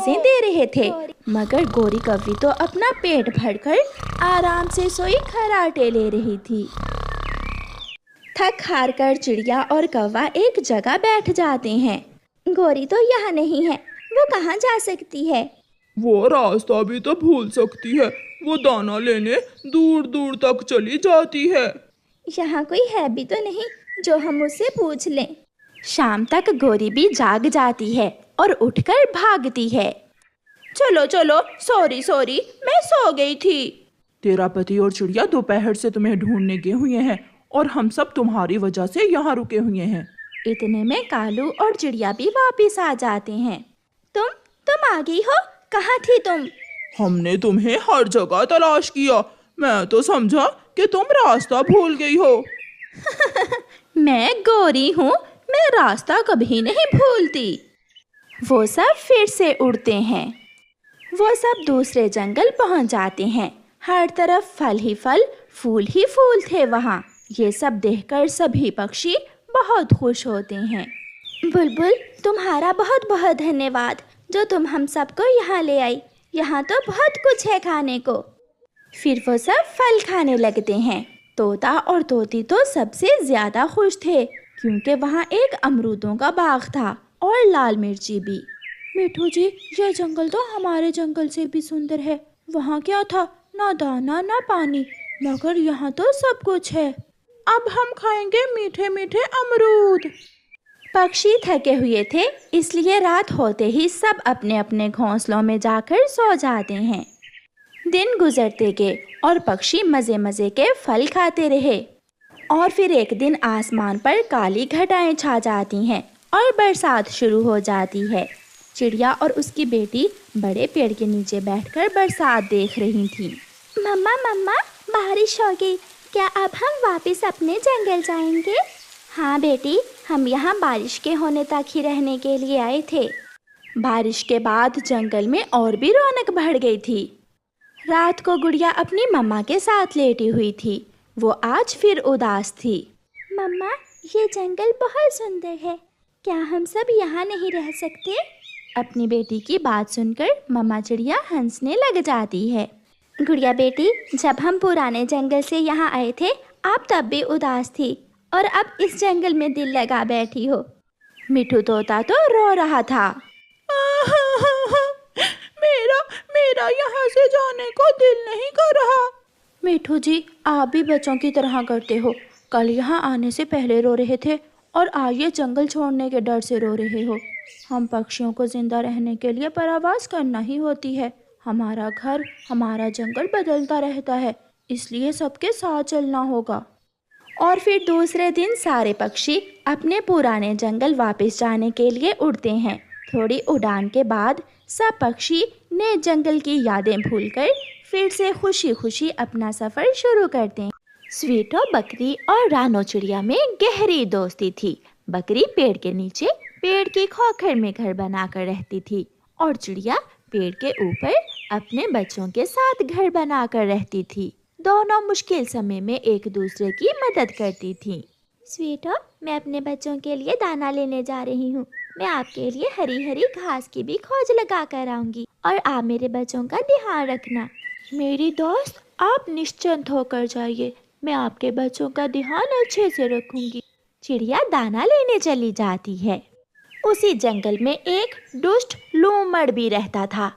आवाजें दे रहे थे, मगर गोरी कौवी तो अपना पेट भरकर आराम से सोई खर्राटे ले रही थी। थक हार कर चिड़िया और कौवा एक जगह बैठ जाते हैं। गोरी तो यहाँ नहीं है, वो कहाँ जा सकती है? वो रास्ता भी तो भूल सकती है, वो दाना लेने दूर दूर तक चली जाती है। यहाँ कोई है भी तो नहीं जो हम उससे पूछ लें। शाम तक गोरी भी जाग जाती है और उठकर भागती है। चलो चलो, सॉरी सॉरी, मैं सो गई थी। तेरा पति और चिड़िया दोपहर से तुम्हें ढूंढने गए हुए हैं और हम सब तुम्हारी वजह से यहाँ रुके हुए हैं। इतने में कालू और चिड़िया भी वापस आ जाते हैं। तुम आ गई हो? कहाँ थी तुम? हमने तुम्हें हर जगह तलाश किया, मैं तो समझा कि तुम रास्ता भूल गई हो। मैं गोरी हूँ, मैं रास्ता कभी नहीं भूलती। वो सब फिर से उड़ते हैं। वो सब दूसरे जंगल पहुँच जाते हैं। हर तरफ फल ही फल, फूल ही फूल थे वहाँ। ये सब देखकर सभी पक्षी बहुत खुश होते हैं। बुलबुल, तुम्हारा बहुत बहुत धन्यवाद जो तुम हम सबको यहाँ ले आई। यहाँ तो बहुत कुछ है खाने को। फिर वो सब फल खाने लगते हैं। तोता और तोती तो सबसे ज्यादा खुश थे, क्योंकि वहाँ एक अमरूदों का बाग था और लाल मिर्ची भी। मिठू जी, ये जंगल तो हमारे जंगल से भी सुंदर है। वहाँ क्या था? ना दाना ना पानी, मगर यहाँ तो सब कुछ है। अब हम खाएंगे मीठे मीठे अमरूद। पक्षी थके हुए थे, इसलिए रात होते ही सब अपने अपने घोंसलों में जाकर सो जाते हैं। दिन गुजरते गए और पक्षी मजे मजे के फल खाते रहे। और फिर एक दिन आसमान पर काली घटाएं छा जाती हैं और बरसात शुरू हो जाती है। चिड़िया और उसकी बेटी बड़े पेड़ के नीचे बैठकर बरसात देख रही थी। मम्मा मम्मा, बारिश हो गई, क्या अब हम वापस अपने जंगल जाएंगे? हाँ बेटी, हम यहाँ बारिश के होने तक ही रहने के लिए आए थे। बारिश के बाद जंगल में और भी रौनक बढ़ गई थी। रात को गुड़िया अपनी मम्मा के साथ लेटी हुई थी। वो आज फिर उदास थी। मम्मा, ये जंगल बहुत सुंदर है, क्या हम सब यहाँ नहीं रह सकते? अपनी बेटी की बात सुनकर मम्मा चिड़िया हंसने लग जाती है। गुड़िया बेटी, जब हम पुराने जंगल से यहाँ आए थे, आप तब भी उदास थी और अब इस जंगल में दिल लगा बैठी हो। मिठू तोता तो रो रहा था। मेरा यहाँ से जाने को दिल नहीं कर रहा। मिठू जी, आप भी बच्चों की तरह करते हो। कल यहाँ आने से पहले रो रहे थे और आज ये जंगल छोड़ने के डर से रो रहे हो। हम पक्षियों को जिंदा रहने के लिए परवास करना ही होती है। हमारा घर, हमारा जंगल बदलता रहता है, इसलिए सबके साथ चलना होगा। और फिर दूसरे दिन सारे पक्षी अपने पुराने जंगल वापस जाने के लिए उड़ते हैं। थोड़ी उड़ान के बाद सब पक्षी नए जंगल की यादें भूलकर फिर से खुशी खुशी अपना सफर शुरू करते हैं। स्वीटो बकरी और रानो चिड़िया में गहरी दोस्ती थी। बकरी पेड़ के नीचे पेड़ की खोखर में घर बनाकर रहती थी और चिड़िया पेड़ के ऊपर अपने बच्चों के साथ घर बनाकर रहती थी। दोनों मुश्किल समय में एक दूसरे की मदद करती थी। स्वीटो, मैं अपने बच्चों के लिए दाना लेने जा रही हूँ। मैं आपके लिए हरी हरी घास की भी खोज लगा कर आऊंगी और आप मेरे बच्चों का ध्यान रखना। मेरी दोस्त, आप निश्चिंत होकर जाइए, मैं आपके बच्चों का ध्यान अच्छे से रखूंगी। चिड़िया दाना लेने चली जाती है। उसी जंगल में एक दुष्ट लूमड़ भी रहता था।